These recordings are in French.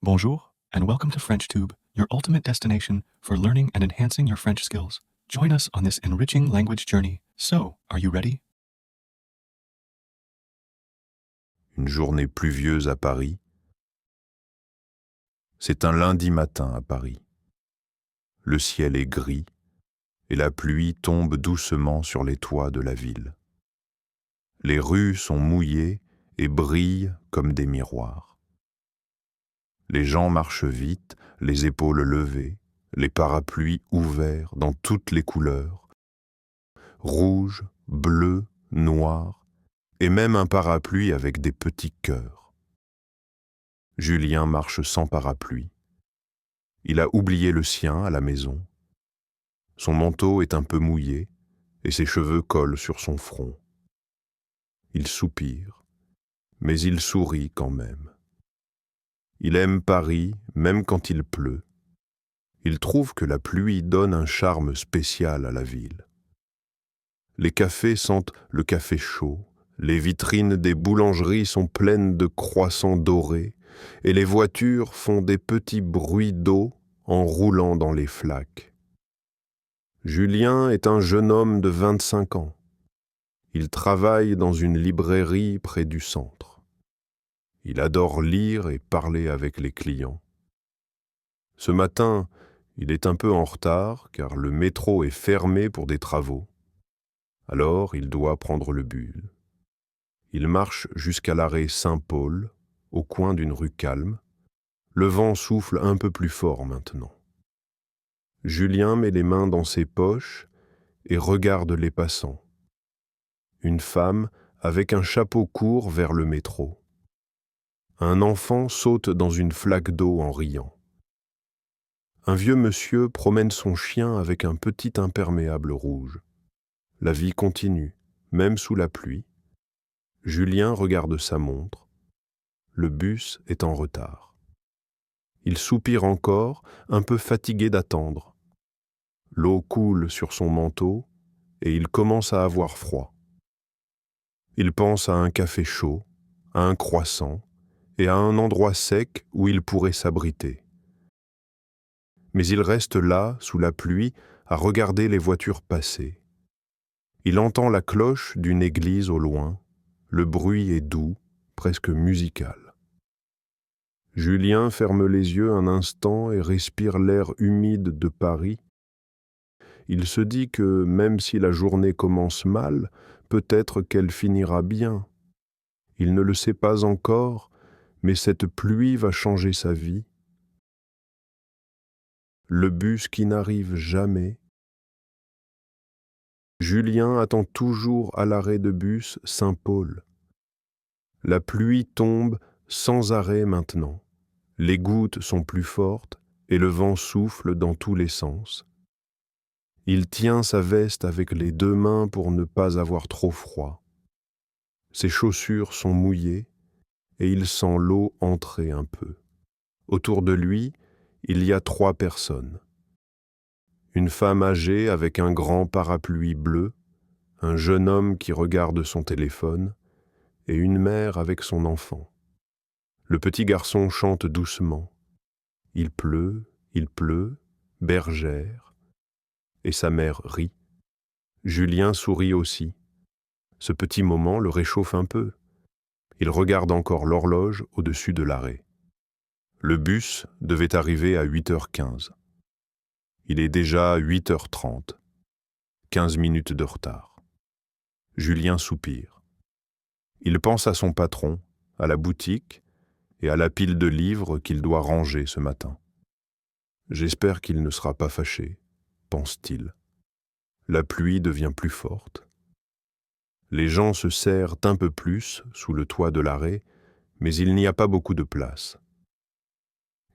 Bonjour, and welcome to FrenchTube, your ultimate destination for learning and enhancing your French skills. Join us on this enriching language journey. So, are you ready? Une journée pluvieuse à Paris. C'est un lundi matin à Paris. Le ciel est gris et la pluie tombe doucement sur les toits de la ville. Les rues sont mouillées et brillent comme des miroirs. Les gens marchent vite, les épaules levées, les parapluies ouverts dans toutes les couleurs, rouge, bleu, noir, et même un parapluie avec des petits cœurs. Julien marche sans parapluie. Il a oublié le sien à la maison. Son manteau est un peu mouillé et ses cheveux collent sur son front. Il soupire, mais il sourit quand même. Il aime Paris même quand il pleut. Il trouve que la pluie donne un charme spécial à la ville. Les cafés sentent le café chaud, les vitrines des boulangeries sont pleines de croissants dorés et les voitures font des petits bruits d'eau en roulant dans les flaques. Julien est un jeune homme de 25 ans. Il travaille dans une librairie près du centre. Il adore lire et parler avec les clients. Ce matin, il est un peu en retard car le métro est fermé pour des travaux. Alors, il doit prendre le bus. Il marche jusqu'à l'arrêt Saint-Paul, au coin d'une rue calme. Le vent souffle un peu plus fort maintenant. Julien met les mains dans ses poches et regarde les passants. Une femme avec un chapeau court vers le métro. Un enfant saute dans une flaque d'eau en riant. Un vieux monsieur promène son chien avec un petit imperméable rouge. La vie continue, même sous la pluie. Julien regarde sa montre. Le bus est en retard. Il soupire encore, un peu fatigué d'attendre. L'eau coule sur son manteau et il commence à avoir froid. Il pense à un café chaud, à un croissant et à un endroit sec où il pourrait s'abriter. Mais il reste là, sous la pluie, à regarder les voitures passer. Il entend la cloche d'une église au loin. Le bruit est doux, presque musical. Julien ferme les yeux un instant et respire l'air humide de Paris. Il se dit que même si la journée commence mal, peut-être qu'elle finira bien. Il ne le sait pas encore, mais cette pluie va changer sa vie. Le bus qui n'arrive jamais. Julien attend toujours à l'arrêt de bus Saint-Paul. La pluie tombe sans arrêt maintenant. Les gouttes sont plus fortes et le vent souffle dans tous les sens. Il tient sa veste avec les deux mains pour ne pas avoir trop froid. Ses chaussures sont mouillées et il sent l'eau entrer un peu. Autour de lui, il y a 3 personnes. Une femme âgée avec un grand parapluie bleu, un jeune homme qui regarde son téléphone et une mère avec son enfant. Le petit garçon chante doucement. Il pleut, bergère. Et sa mère rit. Julien sourit aussi. Ce petit moment le réchauffe un peu. Il regarde encore l'horloge au-dessus de l'arrêt. Le bus devait arriver à 8h15. Il est déjà 8h30. 15 minutes de retard. Julien soupire. Il pense à son patron, à la boutique et à la pile de livres qu'il doit ranger ce matin. J'espère qu'il ne sera pas fâché, pense-t-il. La pluie devient plus forte. Les gens se serrent un peu plus sous le toit de l'arrêt, mais il n'y a pas beaucoup de place.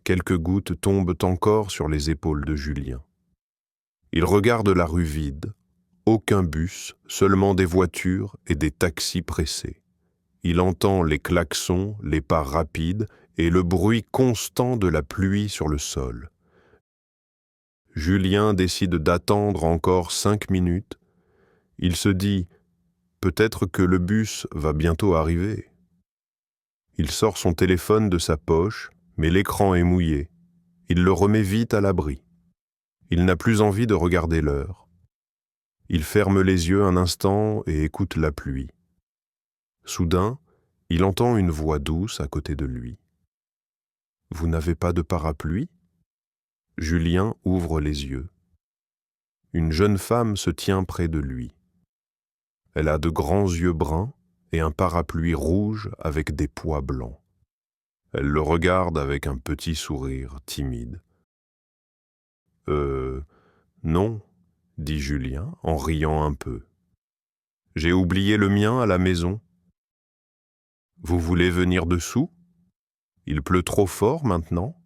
Quelques gouttes tombent encore sur les épaules de Julien. Il regarde la rue vide, aucun bus, seulement des voitures et des taxis pressés. Il entend les klaxons, les pas rapides et le bruit constant de la pluie sur le sol. Julien décide d'attendre encore 5 minutes. Il se dit « Peut-être que le bus va bientôt arriver ». Il sort son téléphone de sa poche Mais l'écran est mouillé. Il le remet vite à l'abri. Il n'a plus envie de regarder l'heure. Il ferme les yeux un instant et écoute la pluie. Soudain, il entend une voix douce à côté de lui. « Vous n'avez pas de parapluie ?» Julien ouvre les yeux. Une jeune femme se tient près de lui. Elle a de grands yeux bruns et un parapluie rouge avec des pois blancs. Elle le regarde avec un petit sourire timide. « Non », dit Julien en riant un peu. « J'ai oublié le mien à la maison. » « Vous voulez venir dessous ? Il pleut trop fort maintenant ?»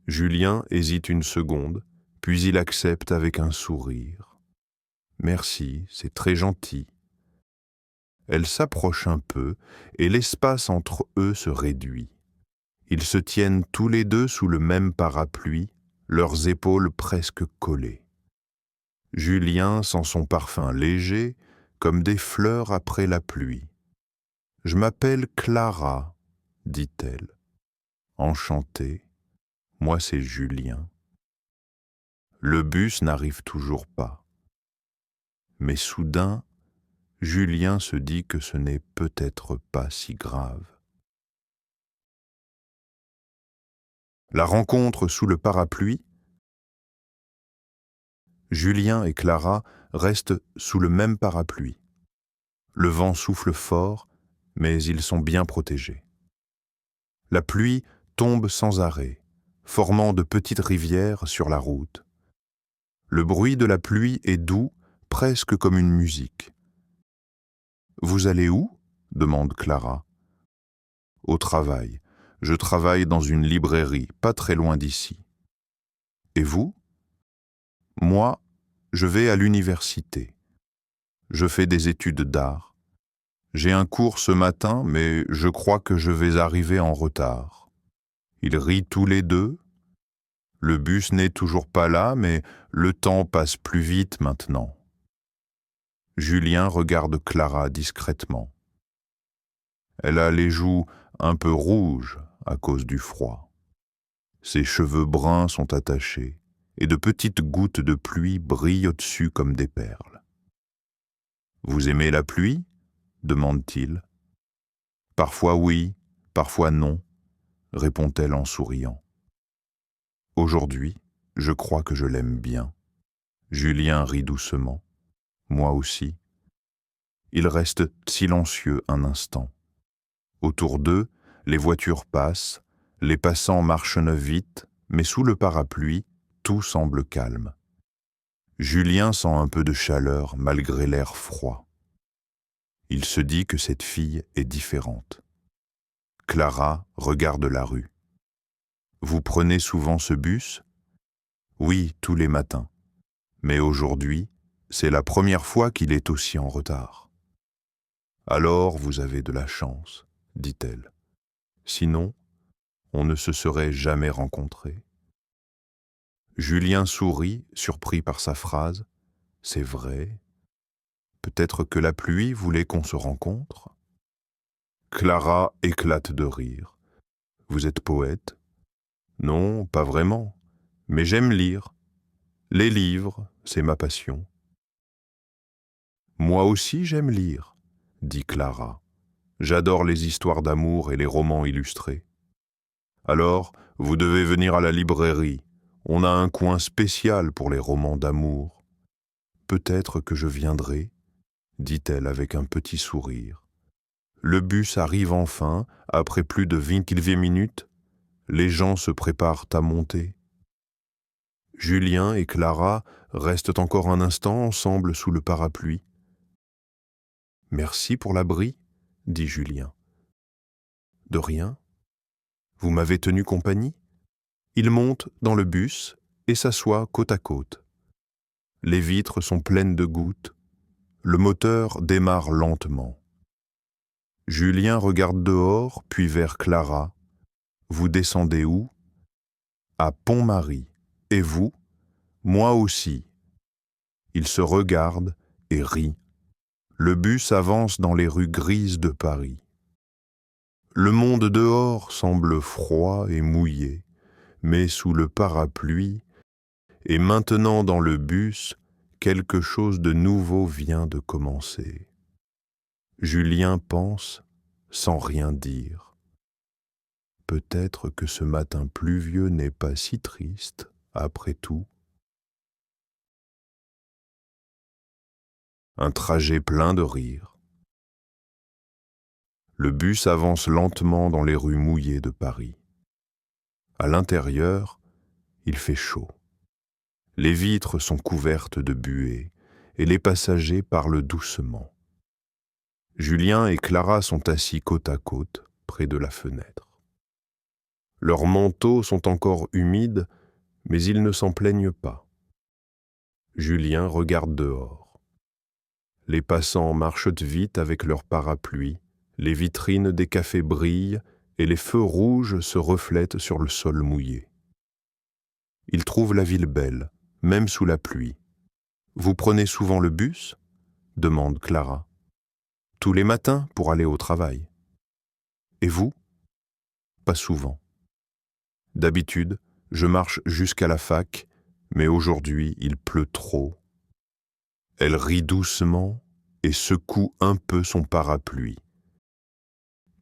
Julien hésite une seconde, puis il accepte avec un sourire. « Merci, c'est très gentil. » Elle s'approche un peu et l'espace entre eux se réduit. Ils se tiennent tous les deux sous le même parapluie, leurs épaules presque collées. Julien sent son parfum léger, comme des fleurs après la pluie. « Je m'appelle Clara, » dit-elle. « Enchantée, moi c'est Julien. » Le bus n'arrive toujours pas. Mais soudain, Julien se dit que ce n'est peut-être pas si grave. La rencontre sous le parapluie. Julien et Clara restent sous le même parapluie. Le vent souffle fort, mais ils sont bien protégés. La pluie tombe sans arrêt, formant de petites rivières sur la route. Le bruit de la pluie est doux, presque comme une musique. « Vous allez où ?» demande Clara. « Au travail. Je travaille dans une librairie, pas très loin d'ici. »« Et vous ?»« Moi, je vais à l'université. Je fais des études d'art. J'ai un cours ce matin, mais je crois que je vais arriver en retard. » Ils rient tous les deux. Le bus n'est toujours pas là, mais le temps passe plus vite maintenant. Julien regarde Clara discrètement. Elle a les joues un peu rouges à cause du froid. Ses cheveux bruns sont attachés et de petites gouttes de pluie brillent au-dessus comme des perles. « Vous aimez la pluie ?» demande-t-il. « Parfois oui, parfois non, » répond-elle en souriant. « Aujourd'hui, je crois que je l'aime bien. » Julien rit doucement. « Moi aussi. » Ils restent silencieux un instant. Autour d'eux, les voitures passent, les passants marchent vite, mais sous le parapluie, tout semble calme. Julien sent un peu de chaleur malgré l'air froid. Il se dit que cette fille est différente. Clara regarde la rue. « Vous prenez souvent ce bus ?»« Oui, tous les matins. Mais aujourd'hui, c'est la première fois qu'il est aussi en retard. »« Alors vous avez de la chance, » dit-elle. « Sinon, on ne se serait jamais rencontrés. » Julien sourit, surpris par sa phrase. « C'est vrai. Peut-être que la pluie voulait qu'on se rencontre ?» Clara éclate de rire. « Vous êtes poète ? » ?»« Non, pas vraiment, mais j'aime lire. Les livres, c'est ma passion. »« Moi aussi j'aime lire, » dit Clara. « J'adore les histoires d'amour et les romans illustrés. »« Alors, vous devez venir à la librairie. On a un coin spécial pour les romans d'amour. »« Peut-être que je viendrai, » dit-elle avec un petit sourire. Le bus arrive enfin, après plus de 20 minutes. Les gens se préparent à monter. Julien et Clara restent encore un instant ensemble sous le parapluie. « Merci pour l'abri, » dit Julien. « De rien. Vous m'avez tenu compagnie ?» Ils montent dans le bus et s'assoient côte à côte. Les vitres sont pleines de gouttes. Le moteur démarre lentement. Julien regarde dehors, puis vers Clara. « Vous descendez où ?»« À Pont-Marie. Et vous ?»« Moi aussi. » Ils se regardent et rient. Le bus avance dans les rues grises de Paris. Le monde dehors semble froid et mouillé, mais sous le parapluie, et maintenant dans le bus, quelque chose de nouveau vient de commencer. Julien pense sans rien dire. Peut-être que ce matin pluvieux n'est pas si triste, après tout. Un trajet plein de rires. Le bus avance lentement dans les rues mouillées de Paris. À l'intérieur, il fait chaud. Les vitres sont couvertes de buée et les passagers parlent doucement. Julien et Clara sont assis côte à côte, près de la fenêtre. Leurs manteaux sont encore humides, mais ils ne s'en plaignent pas. Julien regarde dehors. Les passants marchent vite avec leurs parapluies, les vitrines des cafés brillent et les feux rouges se reflètent sur le sol mouillé. Il trouve la ville belle, même sous la pluie. « Vous prenez souvent le bus ?» demande Clara. « Tous les matins pour aller au travail. »« Et vous ?»« Pas souvent. D'habitude, je marche jusqu'à la fac, mais aujourd'hui il pleut trop. » Elle rit doucement et secoue un peu son parapluie.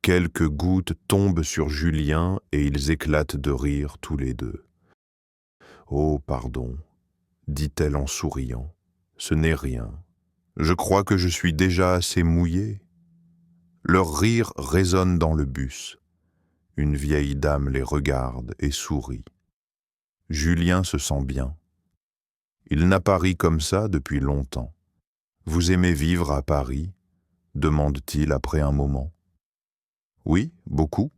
Quelques gouttes tombent sur Julien et ils éclatent de rire tous les deux. « Oh, pardon, » dit-elle en souriant, « ce n'est rien. Je crois que je suis déjà assez mouillée. » Leur rire résonne dans le bus. Une vieille dame les regarde et sourit. Julien se sent bien. Il n'a pas ri comme ça depuis longtemps. « Vous aimez vivre à Paris ?» demande-t-il après un moment. « Oui, beaucoup.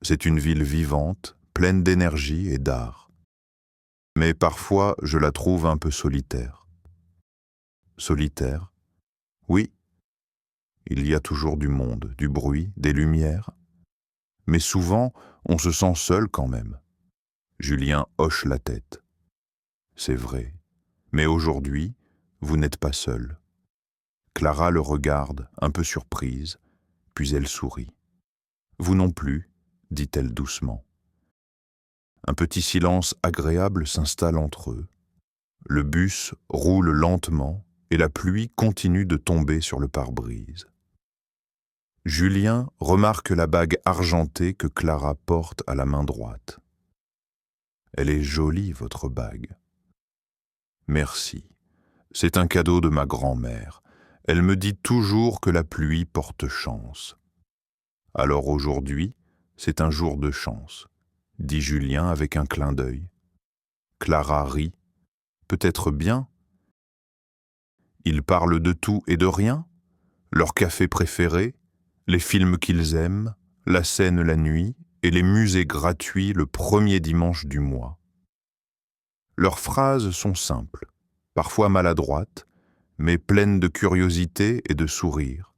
C'est une ville vivante, pleine d'énergie et d'art. Mais parfois, je la trouve un peu solitaire. » Solitaire ? Oui. Il y a toujours du monde, du bruit, des lumières. Mais souvent, on se sent seul quand même. Julien hoche la tête. C'est vrai. Mais aujourd'hui, vous n'êtes pas seul. Clara le regarde, un peu surprise, puis elle sourit. Vous non plus, dit-elle doucement. Un petit silence agréable s'installe entre eux. Le bus roule lentement et la pluie continue de tomber sur le pare-brise. Julien remarque la bague argentée que Clara porte à la main droite. Elle est jolie, votre bague. Merci. C'est un cadeau de ma grand-mère. Elle me dit toujours que la pluie porte chance. Alors aujourd'hui, c'est un jour de chance, dit Julien avec un clin d'œil. Clara rit. Peut-être bien. Ils parlent de tout et de rien, leur café préféré, les films qu'ils aiment, la scène la nuit et les musées gratuits le premier dimanche du mois. Leurs phrases sont simples, parfois maladroites, mais pleines de curiosité et de sourire.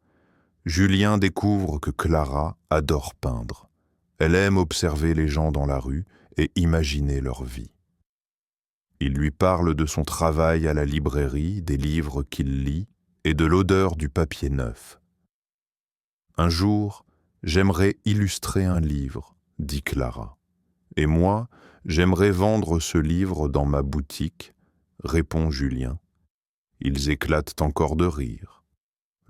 Julien découvre que Clara adore peindre. Elle aime observer les gens dans la rue et imaginer leur vie. Il lui parle de son travail à la librairie, des livres qu'il lit et de l'odeur du papier neuf. Un jour, j'aimerais illustrer un livre, dit Clara. Et moi, j'aimerais vendre ce livre dans ma boutique, répond Julien. Ils éclatent encore de rire.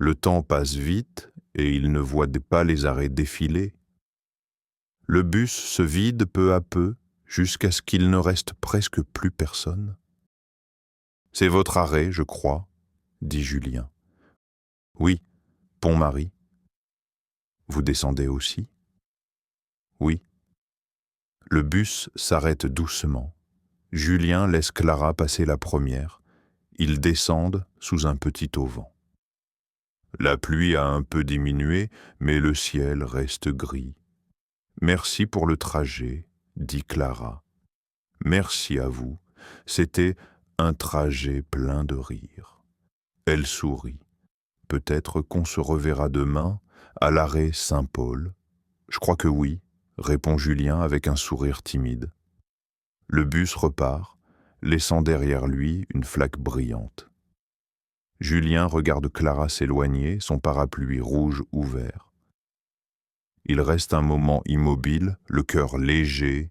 Le temps passe vite et ils ne voient pas les arrêts défiler. Le bus se vide peu à peu jusqu'à ce qu'il ne reste presque plus personne. « C'est votre arrêt, je crois, » dit Julien. « Oui, Pont-Marie. »« Vous descendez aussi ?»« Oui. » Le bus s'arrête doucement. Julien laisse Clara passer la première. Ils descendent sous un petit auvent. La pluie a un peu diminué, mais le ciel reste gris. « Merci pour le trajet, » dit Clara. « Merci à vous. C'était un trajet plein de rire. » Elle sourit. « Peut-être qu'on se reverra demain à l'arrêt Saint-Paul. »« Je crois que oui, » répond Julien avec un sourire timide. Le bus repart, laissant derrière lui une flaque brillante. Julien regarde Clara s'éloigner, son parapluie rouge ouvert. Il reste un moment immobile, le cœur léger,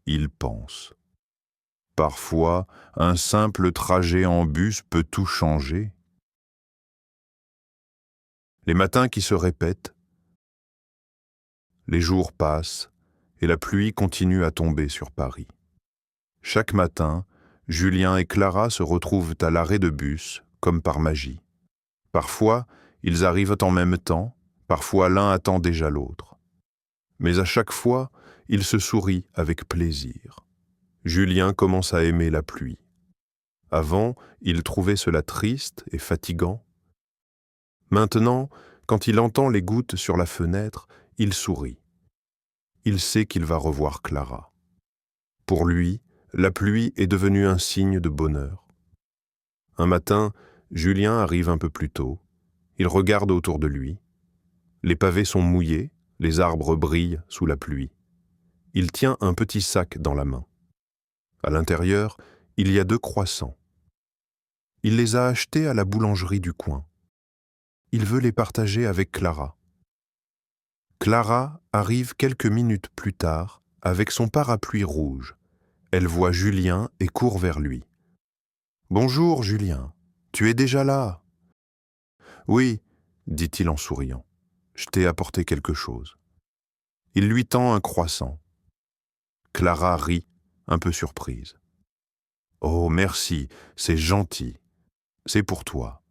il pense. Parfois, un simple trajet en bus peut tout changer. Les matins qui se répètent, les jours passent et la pluie continue à tomber sur Paris. Chaque matin, Julien et Clara se retrouvent à l'arrêt de bus, comme par magie. Parfois, ils arrivent en même temps, parfois l'un attend déjà l'autre. Mais à chaque fois, ils se sourient avec plaisir. Julien commence à aimer la pluie. Avant, il trouvait cela triste et fatigant. Maintenant, quand il entend les gouttes sur la fenêtre, il sourit. Il sait qu'il va revoir Clara. Pour lui, la pluie est devenue un signe de bonheur. Un matin, Julien arrive un peu plus tôt. Il regarde autour de lui. Les pavés sont mouillés, les arbres brillent sous la pluie. Il tient un petit sac dans la main. À l'intérieur, il y a 2 croissants. Il les a achetés à la boulangerie du coin. Il veut les partager avec Clara. Clara arrive quelques minutes plus tard avec son parapluie rouge. Elle voit Julien et court vers lui. « Bonjour, Julien. Tu es déjà là ?»« Oui, » dit-il en souriant. « Je t'ai apporté quelque chose. » Il lui tend un croissant. Clara rit, un peu surprise. « Oh, merci, c'est gentil. C'est pour toi.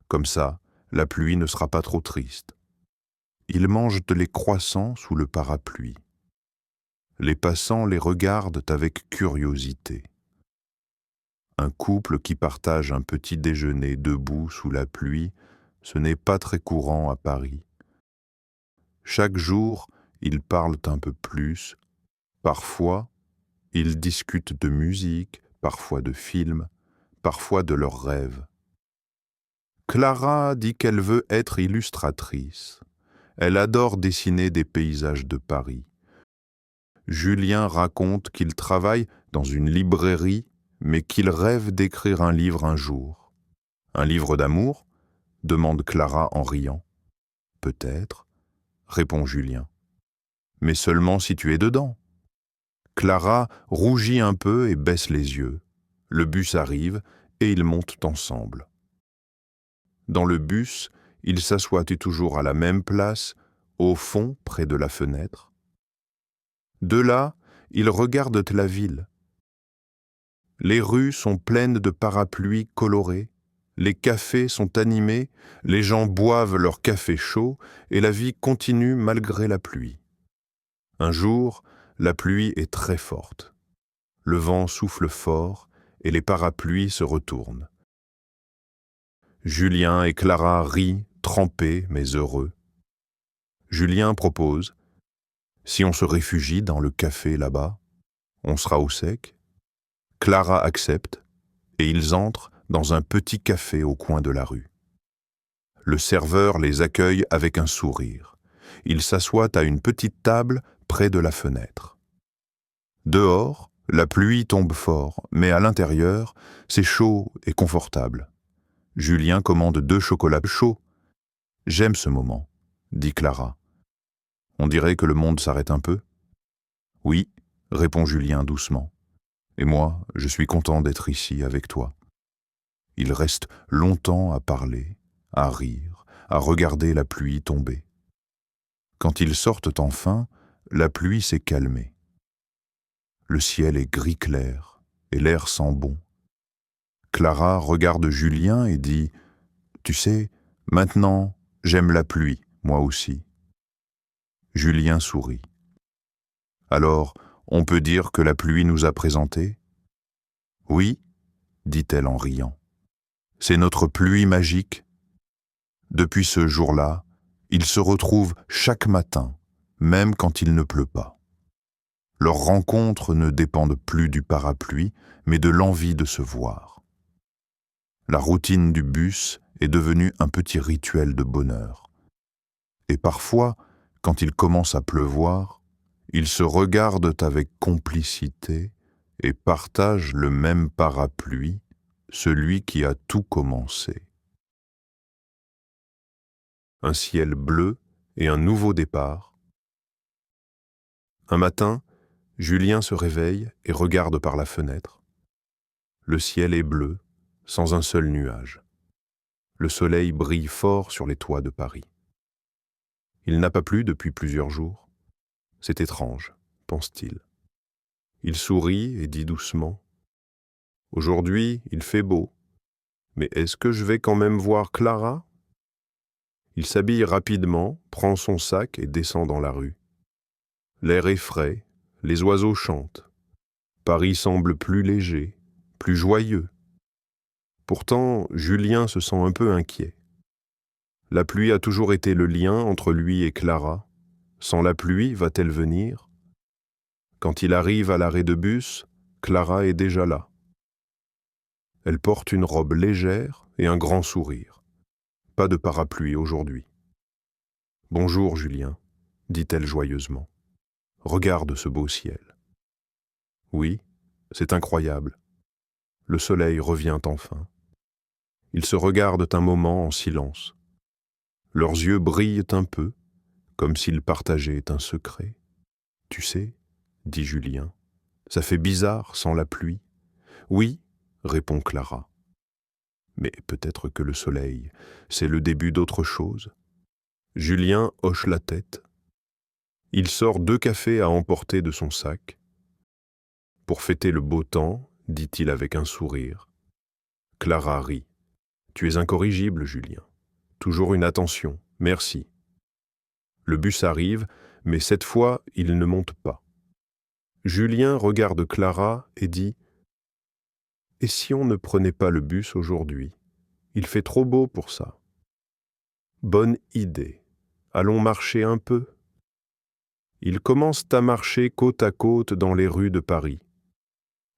Comme ça, la pluie ne sera pas trop triste. » Ils mangent les croissants sous le parapluie. Les passants les regardent avec curiosité. Un couple qui partage un petit déjeuner debout sous la pluie, ce n'est pas très courant à Paris. Chaque jour, ils parlent un peu plus. Parfois, ils discutent de musique, parfois de films, parfois de leurs rêves. Clara dit qu'elle veut être illustratrice. Elle adore dessiner des paysages de Paris. Julien raconte qu'il travaille dans une librairie, mais qu'il rêve d'écrire un livre un jour. Un livre d'amour ? Demande Clara en riant. Peut-être, répond Julien. Mais seulement si tu es dedans. Clara rougit un peu et baisse les yeux. Le bus arrive et ils montent ensemble. Dans le bus, ils s'assoient toujours à la même place, au fond, près de la fenêtre. De là, ils regardent la ville. Les rues sont pleines de parapluies colorés, les cafés sont animés, les gens boivent leur café chaud et la vie continue malgré la pluie. Un jour, la pluie est très forte. Le vent souffle fort et les parapluies se retournent. Julien et Clara rient, trempés mais heureux. Julien propose « Si on se réfugie dans le café là-bas, on sera au sec ?» Clara accepte et ils entrent dans un petit café au coin de la rue. Le serveur les accueille avec un sourire. Ils s'assoient à une petite table près de la fenêtre. Dehors, la pluie tombe fort, mais à l'intérieur, c'est chaud et confortable. Julien commande 2 chocolats chauds. « J'aime ce moment, » dit Clara. « On dirait que le monde s'arrête un peu. »« Oui, » répond Julien doucement. « Et moi, je suis content d'être ici avec toi. » Ils restent longtemps à parler, à rire, à regarder la pluie tomber. Quand ils sortent enfin, la pluie s'est calmée. Le ciel est gris clair et l'air sent bon. Clara regarde Julien et dit « Tu sais, maintenant, j'aime la pluie, moi aussi. » Julien sourit. « Alors, on peut dire que la pluie nous a présentés ? » « Oui, » dit-elle en riant. « C'est notre pluie magique. » Depuis ce jour-là, ils se retrouvent chaque matin, même quand il ne pleut pas. Leurs rencontres ne dépendent plus du parapluie, mais de l'envie de se voir. La routine du bus est devenue un petit rituel de bonheur. Et parfois, quand il commence à pleuvoir, ils se regardent avec complicité et partagent le même parapluie, celui qui a tout commencé. Un ciel bleu et un nouveau départ, Un matin, Julien se réveille et regarde par la fenêtre. Le ciel est bleu, sans un seul nuage. Le soleil brille fort sur les toits de Paris. Il n'a pas plu depuis plusieurs jours. C'est étrange, pense-t-il. Il sourit et dit doucement « Aujourd'hui, il fait beau. Mais est-ce que je vais quand même voir Clara ?» Il s'habille rapidement, prend son sac et descend dans la rue. L'air est frais, les oiseaux chantent. Paris semble plus léger, plus joyeux. Pourtant, Julien se sent un peu inquiet. La pluie a toujours été le lien entre lui et Clara. Sans la pluie, va-t-elle venir ? Quand il arrive à l'arrêt de bus, Clara est déjà là. Elle porte une robe légère et un grand sourire. Pas de parapluie aujourd'hui. « Bonjour, Julien », dit-elle joyeusement. « Regarde ce beau ciel. » Oui, c'est incroyable. Le soleil revient enfin. Ils se regardent un moment en silence. Leurs yeux brillent un peu, comme s'ils partageaient un secret. « Tu sais, » dit Julien, « ça fait bizarre sans la pluie. »« Oui, » répond Clara. « Mais peut-être que le soleil, c'est le début d'autre chose. » Julien hoche la tête. Il sort 2 cafés à emporter de son sac. « Pour fêter le beau temps, » dit-il avec un sourire. Clara rit. « Tu es incorrigible, Julien. Toujours une attention, merci. » Le bus arrive, mais cette fois, il ne monte pas. Julien regarde Clara et dit « Et si on ne prenait pas le bus aujourd'hui ? Il fait trop beau pour ça. » « Bonne idée. Allons marcher un peu. » Ils commencent à marcher côte à côte dans les rues de Paris.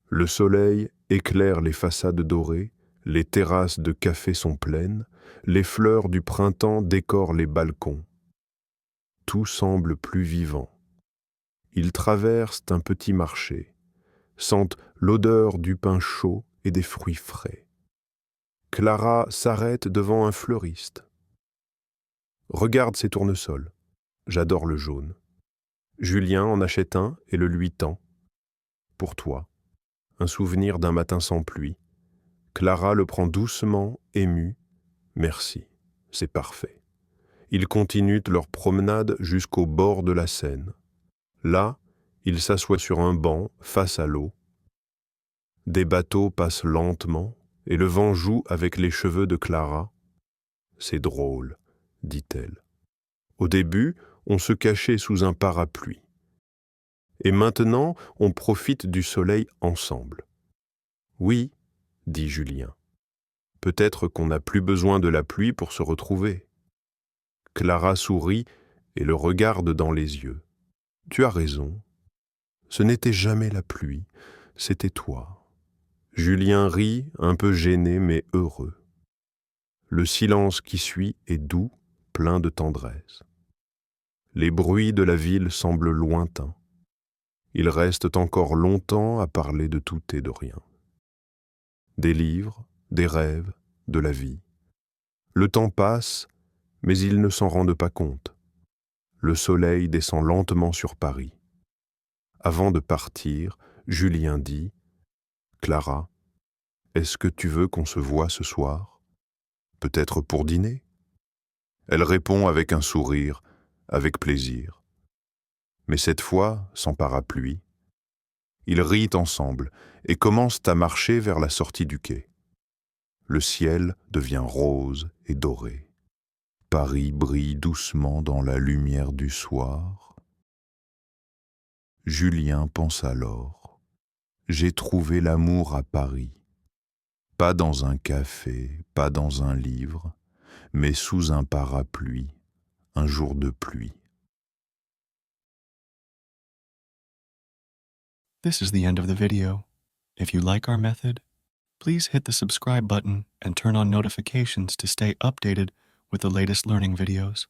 Le soleil éclaire les façades dorées, les terrasses de café sont pleines, les fleurs du printemps décorent les balcons. Tout semble plus vivant. Ils traversent un petit marché, sentent l'odeur du pain chaud et des fruits frais. Clara s'arrête devant un fleuriste. « Regarde ces tournesols. J'adore le jaune. » Julien en achète un et le lui tend. « Pour toi. Un souvenir d'un matin sans pluie. » Clara le prend doucement, émue. « Merci, c'est parfait. » Ils continuent leur promenade jusqu'au bord de la Seine. Là, ils s'assoient sur un banc face à l'eau. Des bateaux passent lentement et le vent joue avec les cheveux de Clara. « C'est drôle, » dit-elle. « Au début, on se cachait sous un parapluie. Et maintenant, on profite du soleil ensemble. » « Oui, » dit Julien. « Peut-être qu'on n'a plus besoin de la pluie pour se retrouver. » Clara sourit et le regarde dans les yeux. « Tu as raison. Ce n'était jamais la pluie, c'était toi. » Julien rit, un peu gêné mais heureux. Le silence qui suit est doux, plein de tendresse. Les bruits de la ville semblent lointains. Ils restent encore longtemps à parler de tout et de rien. Des livres, des rêves, de la vie. Le temps passe, mais ils ne s'en rendent pas compte. Le soleil descend lentement sur Paris. Avant de partir, Julien dit « Clara, est-ce que tu veux qu'on se voie ce soir ? Peut-être pour dîner ?» Elle répond avec un sourire, avec plaisir. Mais cette fois, sans parapluie. Ils rient ensemble et commencent à marcher vers la sortie du quai. Le ciel devient rose et doré. Paris brille doucement dans la lumière du soir. Julien pense alors « J'ai trouvé l'amour à Paris. Pas dans un café, pas dans un livre, mais sous un parapluie, un jour de pluie. » This is the end of the video. If you like our method, please hit the subscribe button and turn on notifications to stay updated with the latest learning videos.